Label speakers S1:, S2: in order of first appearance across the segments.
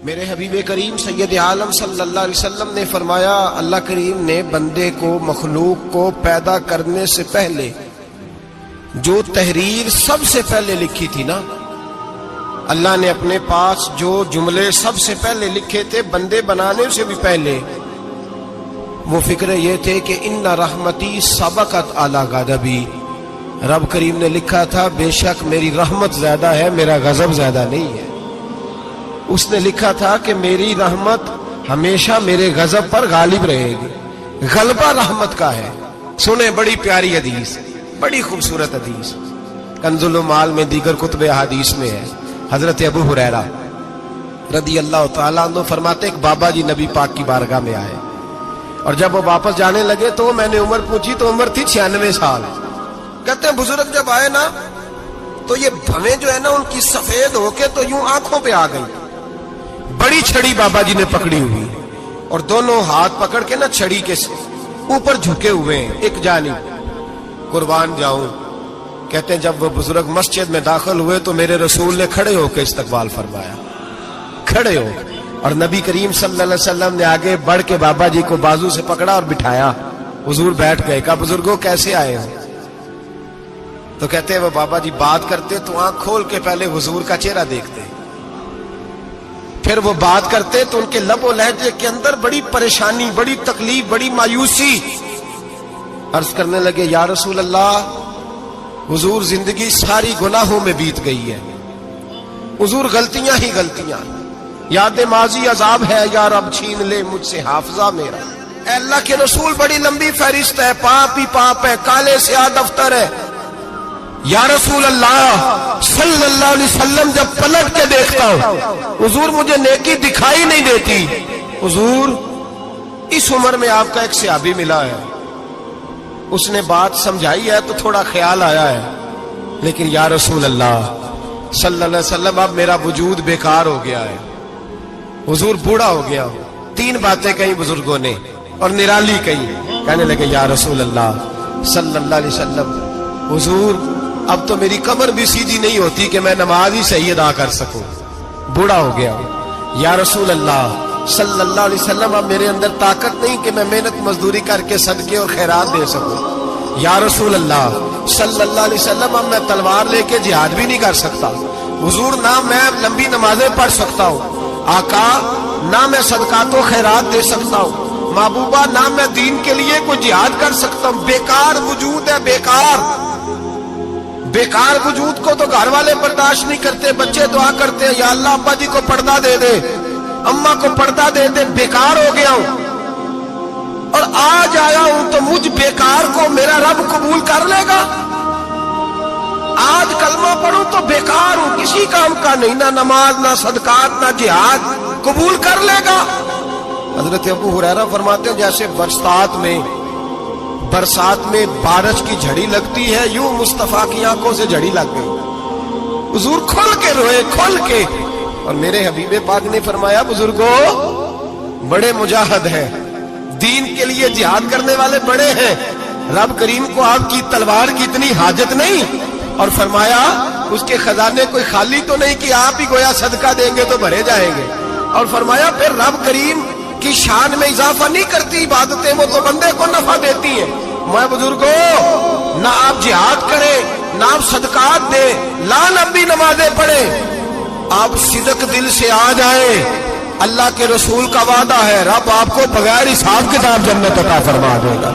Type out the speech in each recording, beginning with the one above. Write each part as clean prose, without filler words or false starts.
S1: میرے حبیب کریم سید عالم صلی اللہ علیہ وسلم نے فرمایا، اللہ کریم نے بندے کو، مخلوق کو پیدا کرنے سے پہلے جو تحریر سب سے پہلے لکھی تھی نا، اللہ نے اپنے پاس جو جملے سب سے پہلے لکھے تھے بندے بنانے سے بھی پہلے، وہ فکرے یہ تھے کہ ان رحمتی سبقت اعلی غضبی، رب کریم نے لکھا تھا بے شک میری رحمت زیادہ ہے، میرا غضب زیادہ نہیں ہے۔ اس نے لکھا تھا کہ میری رحمت ہمیشہ میرے غضب پر غالب رہے گی، غلبہ رحمت کا ہے۔ سنیں بڑی پیاری حدیث، بڑی خوبصورت حدیث، کنز المال میں دیگر کتب احادیث میں ہے۔ حضرت ابو ہریرہ رضی اللہ تعالیٰ عنہ فرماتے ایک بابا جی نبی پاک کی بارگاہ میں آئے، اور جب وہ واپس جانے لگے تو میں نے عمر پوچھی تو عمر تھی 96 سال۔ کہتے ہیں بزرگ جب آئے نا تو یہ بھویں جو ہے نا ان کی سفید ہو کے تو یوں آنکھوں پہ آ گئی، بڑی چھڑی بابا جی نے پکڑی ہوئی اور دونوں ہاتھ پکڑ کے نا چھڑی کے اوپر جھکے ہوئے ہیں ایک جانب، قربان جاؤں۔ کہتے ہیں جب وہ بزرگ مسجد میں داخل ہوئے تو میرے رسول نے کھڑے ہو کے استقبال فرمایا، کھڑے ہو، اور نبی کریم صلی اللہ علیہ وسلم نے آگے بڑھ کے بابا جی کو بازو سے پکڑا اور بٹھایا۔ حضور بیٹھ گئے، کہا بزرگوں کیسے آئے ہو؟ تو کہتے ہیں وہ بابا جی بات کرتے تو آنکھ کھول کے پہلے حضور کا چہرہ دیکھتے، پھر وہ بات کرتے تو ان کے لب و لہجے کے اندر بڑی پریشانی، بڑی تکلیف، بڑی مایوسی۔ عرض کرنے لگے یا رسول اللہ، حضور زندگی ساری گناہوں میں بیت گئی ہے، حضور غلطیاں ہی غلطیاں، یاد ماضی عذاب ہے، یا رب چھین لے مجھ سے حافظہ میرا۔ اے اللہ کے رسول بڑی لمبی فہرست ہے، پاپ ہی پاپ ہے، کالے سیاہ دفتر ہے۔ یا رسول اللہ صلی اللہ علیہ وسلم جب پلٹ کے دیکھتا ہوں حضور مجھے نیکی دکھائی نہیں دیتی۔ حضور اس عمر میں آپ کا ایک صحابی ملا ہے، اس نے بات سمجھائی ہے تو تھوڑا خیال آیا ہے، لیکن یا رسول اللہ صلی اللہ علیہ وسلم اب میرا وجود بیکار ہو گیا ہے، حضور بوڑھا ہو گیا ہوں۔ تین باتیں کہیں بزرگوں نے اور نرالی کہیں، کہنے لگے یا رسول اللہ صلی اللہ علیہ وسلم، حضور اب تو میری کمر بھی سیدھی نہیں ہوتی کہ میں نماز ہی صحیح ادا کر سکوں، بوڑھا ہو گیا ہوں۔ یا رسول اللہ صلی اللہ علیہ وسلم اب میرے اندر طاقت نہیں کہ میں محنت مزدوری کر کے صدقے اور خیرات دے سکوں۔ یا رسول اللہ صلی اللہ علیہ وسلم اب میں تلوار لے کے جہاد بھی نہیں کر سکتا، حضور نہ میں لمبی نمازیں پڑھ سکتا ہوں، آقا نہ میں صدقات و خیرات دے سکتا ہوں، محبوبہ نہ میں دین کے لیے کوئی جہاد کر سکتا ہوں، بیکار وجود ہے، بیکار وجود کو تو گھر والے برداشت نہیں کرتے، بچے دعا کرتے ہیں یا اللہ ابا جی کو پردہ دے دے، اماں کو پردہ دے دے، بیکار ہو گیا ہوں، اور آج آیا ہوں تو مجھ بیکار کو میرا رب قبول کر لے گا؟ آج کلمہ پڑھوں تو بیکار ہوں، کسی کام کا نہیں، نہ نماز نہ صدقات نہ جہاد، قبول کر لے گا؟ حضرت ابو ہریرہ فرماتے ہیں جیسے برسات میں بارش کی جھڑی لگتی ہے، یوں مصطفیٰ کی آنکھوں سے جھڑی لگ گئی، حضور کھل کے روئے، کھل کے۔ اور میرے حبیب پاک نے فرمایا بزرگوں بڑے مجاہد ہیں، دین کے لیے جہاد کرنے والے بڑے ہیں، رب کریم کو آپ کی تلوار کی اتنی حاجت نہیں، اور فرمایا اس کے خزانے کوئی خالی تو نہیں کہ آپ ہی گویا صدقہ دیں گے تو بھرے جائیں گے، اور فرمایا پھر رب کریم کی شان میں اضافہ نہیں کرتی عبادتیں، وہ تو بندے کو نفع دیتی ہیں۔ میں بزرگوں نہ آپ جہاد کریں نہ آپ صدقات دیں، لا لمبی نمازیں پڑھیں، آپ صدق دل سے آ جائیں، اللہ کے رسول کا وعدہ ہے رب آپ کو بغیر حساب کتاب جنت عطا فرما دے گا۔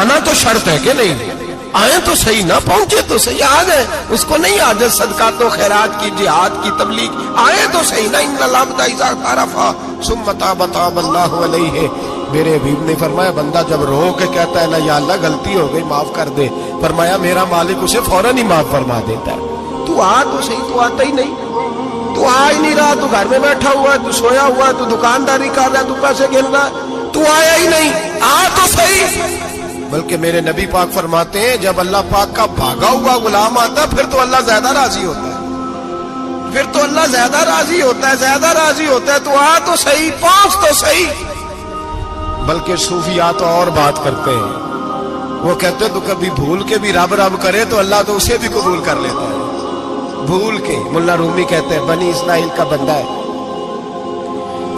S1: آنا تو شرط ہے کہ نہیں؟ آئیں تو صحیح، نہ پہنچے تو صحیح، آ جائیں، اس کو نہیں عادت صدقات و خیرات کی، جہاد کی، تبلیغ، آئیں تو صحیح نا۔ ان العبد اذا عرفا ثم تاب تاب اللہ علیہ۔ میرے حبیب نے فرمایا بندہ جب رو کے کہتا ہے نا یا اللہ غلطی ہو گئی معاف کر دے، فرمایا میرا مالک اسے فوراً ہی معاف فرما دیتا ہے۔ تو آ تو صحیح، تو آتا ہی نہیں، تو آ ہی نہیں رہا، تو گھر میں بیٹھا ہوا ہے، تو سویا ہوا ہے، تو دکانداری کر رہا ہے، تو پیسے گن رہا ہے، تو آیا ہی نہیں، آ تو صحیح۔ بلکہ میرے نبی پاک فرماتے ہیں جب اللہ پاک کا بھاگا ہوا غلام آتا ہے پھر تو اللہ زیادہ راضی ہوتا ہے، پھر تو اللہ زیادہ راضی ہوتا ہے، زیادہ راضی ہوتا ہے، تو آ تو صحیح، پہنچ تو صحیح۔ بلکہ صوفیات اور بات کرتے ہیں، وہ کہتے تو کبھی بھول کے بھی رب رب کرے تو اللہ تو اسے بھی قبول کر لیتا ہے، بھول کے۔ ملا رومی کہتے ہیں بنی اسرائیل کا بندہ ہے،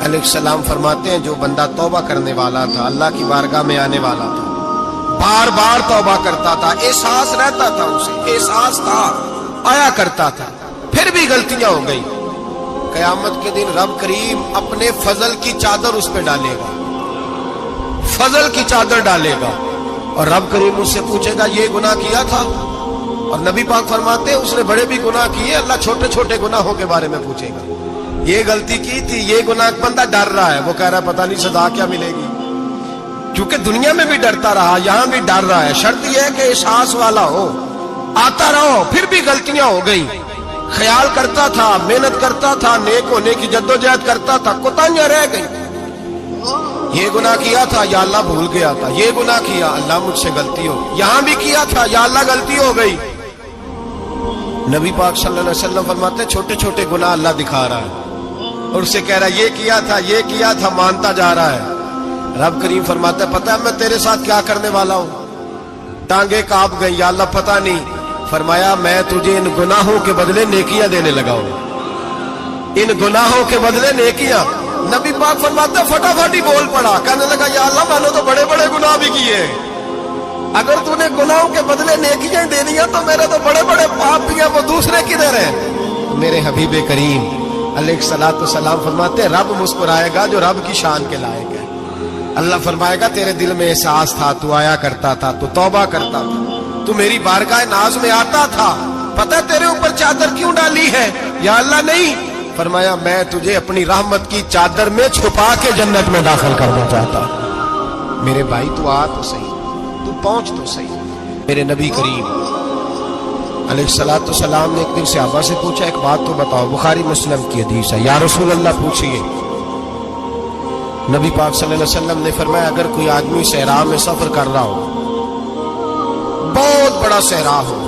S1: علیہ السلام فرماتے ہیں جو بندہ توبہ کرنے والا تھا، اللہ کی بارگاہ میں آنے والا تھا، بار بار توبہ کرتا تھا، احساس رہتا تھا، اسے احساس تھا، آیا کرتا تھا، پھر بھی غلطیاں ہو گئی، قیامت کے دن رب کریم اپنے فضل کی چادر اس پہ ڈالے گا، فضل کی چادر ڈالے گا، اور رب کریم اس سے پوچھے گا یہ گناہ کیا تھا؟ اور نبی پاک فرماتے ہیں اس نے بڑے بھی گناہ کیے، اللہ چھوٹے چھوٹے گناہوں کے بارے میں پوچھے گا، یہ غلطی کی تھی، یہ گناہ، بندہ ڈر رہا ہے، وہ کہہ رہا ہے پتہ نہیں سزا کیا ملے گی، کیونکہ دنیا میں بھی ڈرتا رہا، یہاں بھی ڈر رہا ہے، شرط یہ ہے کہ احساس والا ہو، آتا رہو، پھر بھی غلطیاں ہو گئی، خیال کرتا تھا، محنت کرتا تھا، نیک ہونے کی جدوجہد کرتا تھا، کوتاہیاں رہ گئی، یہ گناہ کیا تھا یا اللہ بھول گیا تھا، یہ گناہ کیا اللہ مجھ سے غلطی ہو، یہاں بھی کیا تھا یا اللہ غلطی ہو گئی۔ نبی پاک صلی اللہ علیہ وسلم فرماتے ہیں چھوٹے چھوٹے گناہ اللہ دکھا رہا ہے اور اسے کہہ رہا ہے یہ کیا تھا، مانتا جا رہا ہے۔ رب کریم فرماتا ہے پتہ ہے میں تیرے ساتھ کیا کرنے والا ہوں؟ ٹانگیں کانپ گئی، یا اللہ پتہ نہیں۔ فرمایا میں تجھے ان گناہوں کے بدلے نیکیاں دینے لگا ہوں، ان گناہوں کے بدلے نیکیاں۔ نبی پاک فرماتا ہے فٹافٹ ہی بول پڑا، کہنے لگا یا اللہ میں نے تو بڑے بڑے گناہ بھی کیے، اگر تو نے گناہوں کے بدلے نیکیاں دے دیا تو میرے تو بڑے بڑے پاپ بھی ہیں، وہ دوسرے کدھر ہیں؟ میرے حبیب کریم علیہ الصلوۃ والسلام فرماتے ہیں رب مسکرائے گا جو رب کی شان کے لائق ہے۔ اللہ فرمائے گا تیرے دل میں احساس تھا، تو آیا کرتا تھا، تو توبہ کرتا تھا، تو میری بارگاہ ناز میں آتا تھا، پتہ تیرے اوپر چادر کیوں ڈالی ہے؟ یا اللہ نہیں، فرمایا میں تجھے اپنی رحمت کی چادر میں چھپا کے جنت میں داخل کرنا چاہتا ہوں۔ میرے بھائی تو آ تو صحیح، تو پہنچ تو صحیح۔ میرے نبی کریم علیہ الصلوۃ والسلام نے ایک دن صحابہ سے پوچھا ایک بات تو بتاؤ، بخاری مسلم کی حدیث ہے، یا رسول اللہ پوچھئے۔ نبی پاک صلی اللہ علیہ وسلم نے فرمایا اگر کوئی آدمی صحرا میں سفر کر رہا ہو، بہت بڑا صحرا ہو،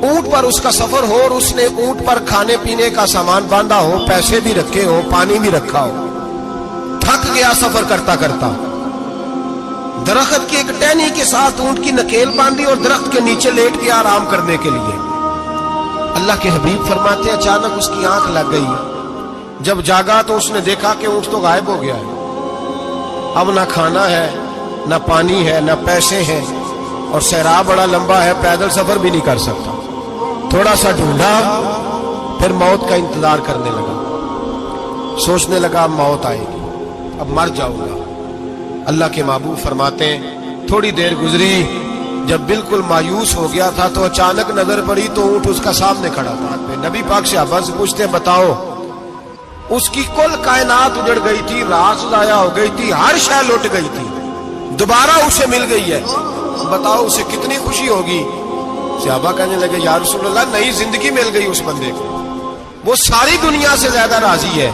S1: اونٹ پر اس کا سفر ہو اور اس نے اونٹ پر کھانے پینے کا سامان باندھا ہو، پیسے بھی رکھے ہو، پانی بھی رکھا ہو، تھک گیا سفر کرتا کرتا، درخت کی ایک ٹہنی کے ساتھ اونٹ کی نکیل باندھی اور درخت کے نیچے لیٹ گیا آرام کرنے کے لیے۔ اللہ کے حبیب فرماتے ہیں اچانک اس کی آنکھ لگ گئی، جب جاگا تو اس نے دیکھا کہ اونٹ تو غائب ہو گیا ہے، اب نہ کھانا ہے، نہ پانی ہے، نہ پیسے ہیں، اور صحرا بڑا لمبا ہے، پیدل سفر بھی نہیں کر سکتا۔ تھوڑا سا ڈھونڈا، پھر موت کا انتظار کرنے لگا، سوچنے لگا اب موت آئے گی، اب مر جاؤں گا۔ اللہ کے محبوب فرماتے ہیں تھوڑی دیر گزری، جب بالکل مایوس ہو گیا تھا تو اچانک نظر پڑی تو اونٹ اس کا سامنے کھڑا تھا۔ نبی پاک سے صحابہ سے پوچھتے ہیں بتاؤ، اس کی کل کائنات اجڑ گئی تھی، راس ضائع ہو گئی تھی، ہر شے لٹ گئی تھی، دوبارہ اسے مل گئی ہے، بتاؤ اسے کتنی خوشی ہوگی؟ صحابہ کہنے لگے یا رسول اللہ نئی زندگی مل گئی اس بندے کو، وہ ساری دنیا سے زیادہ راضی ہے۔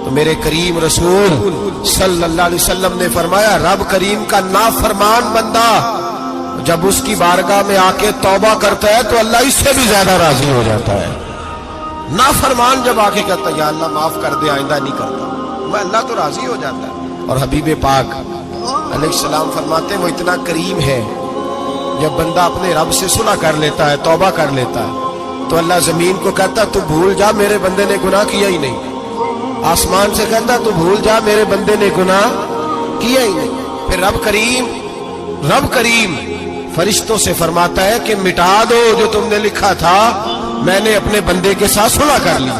S1: تو میرے کریم رسول صلی اللہ علیہ وسلم نے فرمایا رب کریم کا نافرمان بندہ جب اس کی بارگاہ میں آ کے توبہ کرتا ہے تو اللہ اس سے بھی زیادہ راضی ہو جاتا ہے۔ نافرمان جب آ کے کہتا ہے یا اللہ معاف کر دے، آئندہ نہیں کرتا، میں اللہ تو راضی ہو جاتا ہے۔ اور حبیب پاک علیہ السلام فرماتے ہیں وہ اتنا کریم ہے، جب بندہ اپنے رب سے صلح کر لیتا ہے، توبہ کر لیتا ہے، تو اللہ زمین کو کہتا ہے تو بھول جا میرے بندے نے گناہ کیا ہی نہیں، آسمان سے کہتا تو بھول جا میرے بندے نے گناہ کیا ہی نہیں۔ پھر رب کریم فرشتوں سے فرماتا ہے کہ مٹا دو جو تم نے لکھا تھا، میں نے اپنے بندے کے ساتھ صلح کر لی۔